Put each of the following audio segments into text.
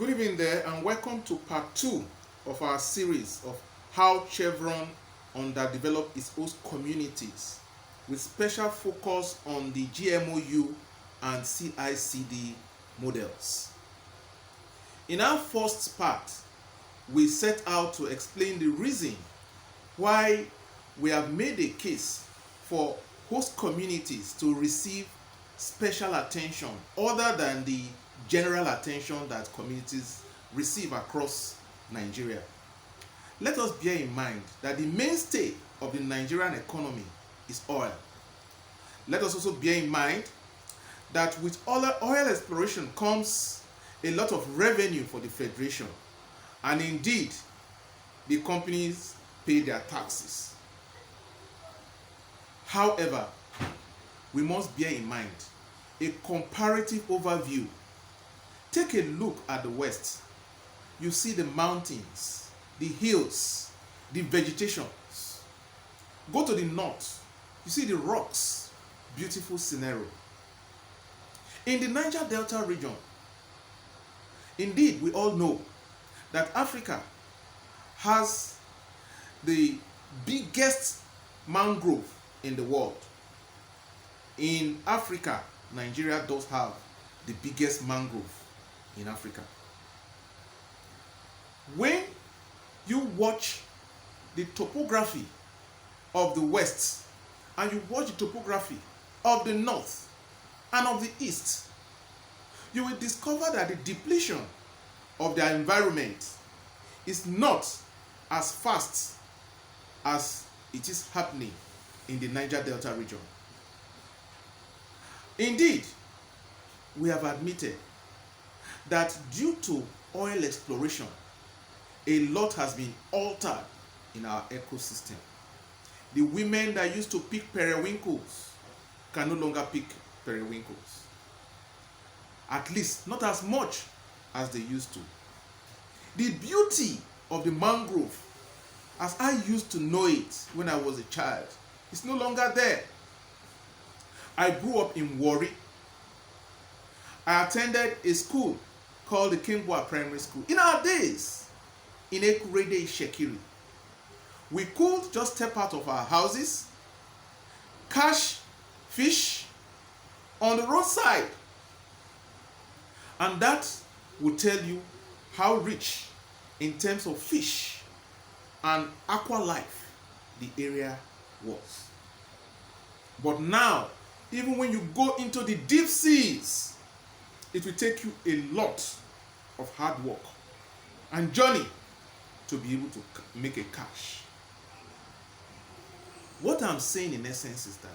Good evening there, and welcome to part 2 of our series of how Chevron underdeveloped its host communities, with special focus on the GMOU and CICD models. In our first part, we set out to explain the reason why we have made a case for host communities to receive special attention other than the general attention that communities receive across Nigeria. Let us bear in mind that the mainstay of the Nigerian economy is oil. Let us also bear in mind that with oil exploration comes a lot of revenue for the Federation, and indeed the companies pay their taxes. However, we must bear in mind a comparative overview. Take a look at the west. You see the mountains, the hills, the vegetation. Go to the north. You see the rocks. Beautiful scenario. In the Niger Delta region, indeed, we all know that Africa has the biggest mangrove in the world. In Africa, Nigeria does have the biggest mangrove in Africa. When you watch the topography of the west and you watch the topography of the north and of the east, you will discover that the depletion of their environment is not as fast as it is happening in the Niger Delta region. Indeed, we have admitted that due to oil exploration, a lot has been altered in our ecosystem. The women that used to pick periwinkles can no longer pick periwinkles. At least not as much as they used to. The beauty of the mangrove, as I used to know it when I was a child, is no longer there. I grew up in Warri. I attended a school called the Kingboa Primary School. In our days, in Ekurede Shekiri, we could just step out of our houses, catch fish on the roadside, and that will tell you how rich in terms of fish and aqua life the area was. But now, even when you go into the deep seas, it will take you a lot of hard work and journey to be able to make a cash. What I'm saying in essence is that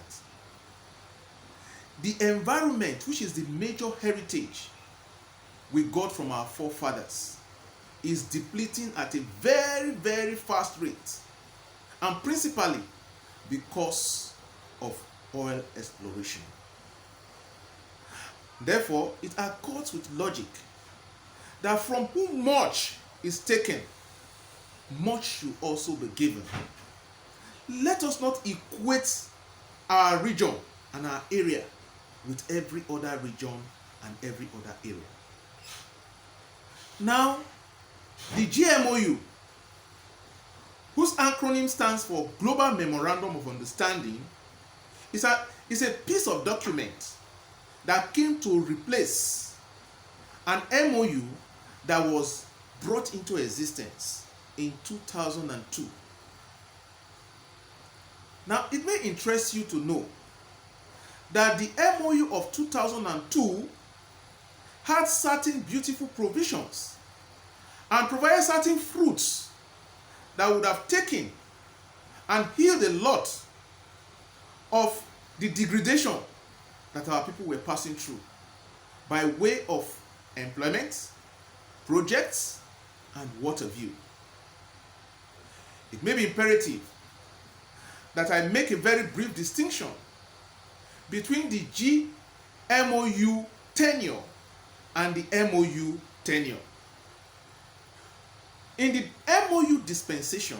the environment, which is the major heritage we got from our forefathers, is depleting at a very, very fast rate, and principally because of oil exploration. Therefore, it accords with logic that from whom much is taken, much should also be given. Let us not equate our region and our area with every other region and every other area. Now, the GMOU, whose acronym stands for Global Memorandum of Understanding, is a piece of document that came to replace an MOU that was brought into existence in 2002. Now, it may interest you to know that the MOU of 2002 had certain beautiful provisions and provided certain fruits that would have taken and healed a lot of the degradation that our people were passing through by way of employment, projects, and what have you. It may be imperative that I make a very brief distinction between the GMOU tenure and the MOU tenure. In the MOU dispensation,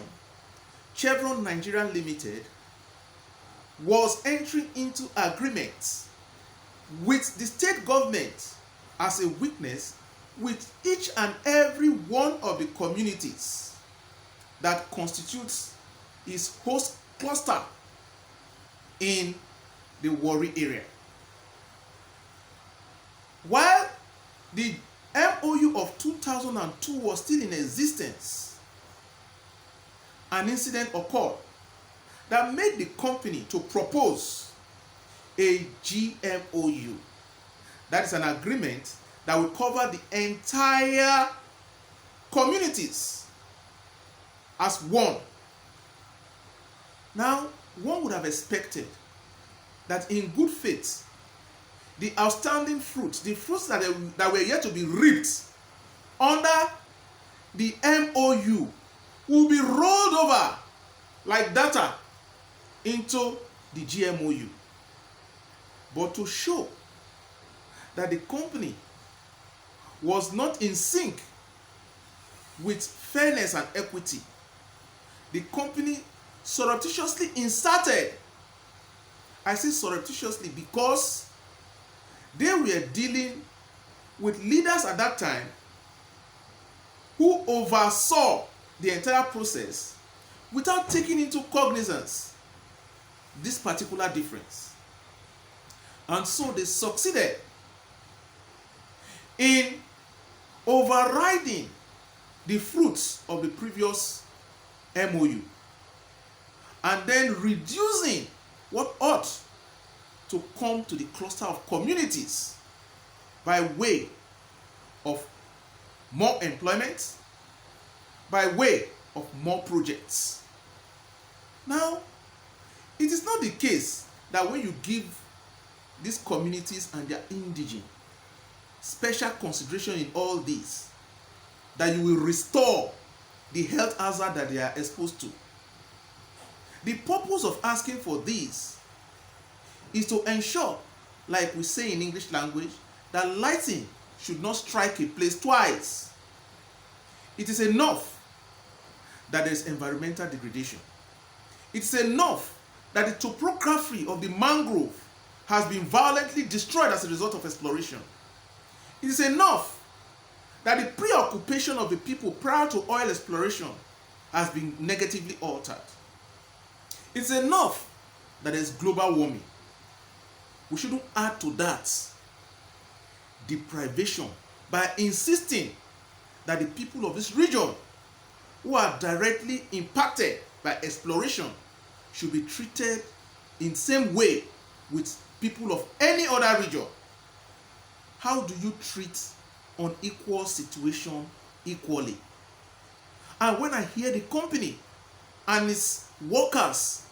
Chevron Nigeria Limited was entering into agreements with the state government as a witness with each and every one of the communities that constitutes his host cluster in the Warri area. While the MOU of 2002 was still in existence, an incident occurred that made the company to propose a GMOU. That is an agreement that will cover the entire communities as one. Now, one would have expected that in good faith, the outstanding fruits, the fruits that were yet to be reaped under the MOU, will be rolled over like data into the GMOU. But to show that the company was not in sync with fairness and equity, the company surreptitiously inserted, I say surreptitiously because they were dealing with leaders at that time who oversaw the entire process without taking into cognizance this particular difference. And so they succeeded in overriding the fruits of the previous MOU and then reducing what ought to come to the cluster of communities by way of more employment, by way of more projects. Now, it is not the case that when you give these communities and their indigene special consideration in all this, that you will restore the health hazard that they are exposed to. The purpose of asking for this is to ensure, like we say in English language, that lightning should not strike a place twice. It is enough that there is environmental degradation. It is enough that the topography of the mangrove has been violently destroyed as a result of exploration. It is enough that the preoccupation of the people prior to oil exploration has been negatively altered. It's enough that there is global warming. We shouldn't add to that deprivation by insisting that the people of this region who are directly impacted by exploration should be treated in the same way with people of any other region. How do you treat unequal situation equally? And when I hear the company and its workers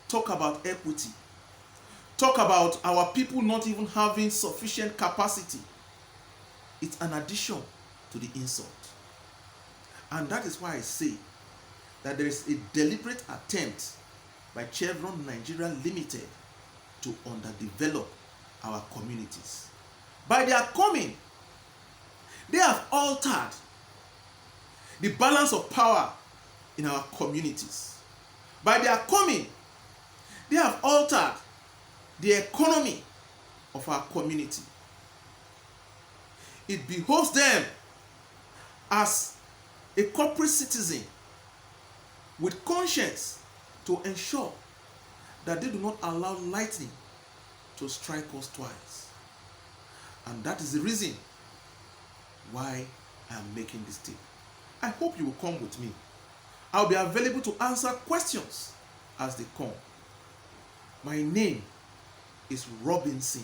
talk about equity, talk about our people not even having sufficient capacity, it's an addition to the insult. And that is why I say that there is a deliberate attempt by CHEVRON Nigeria Limited to underdevelop our communities. By their coming, they have altered the balance of power in our communities. By their coming, they have altered the economy of our community. It behoves them as a corporate citizen with conscience to ensure that they do not allow lightning to strike us twice. And that is the reason why I am making this tip. I hope you will come with me. I'll be available to answer questions as they come. My name is Robinson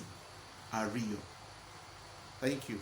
Ario. Thank you.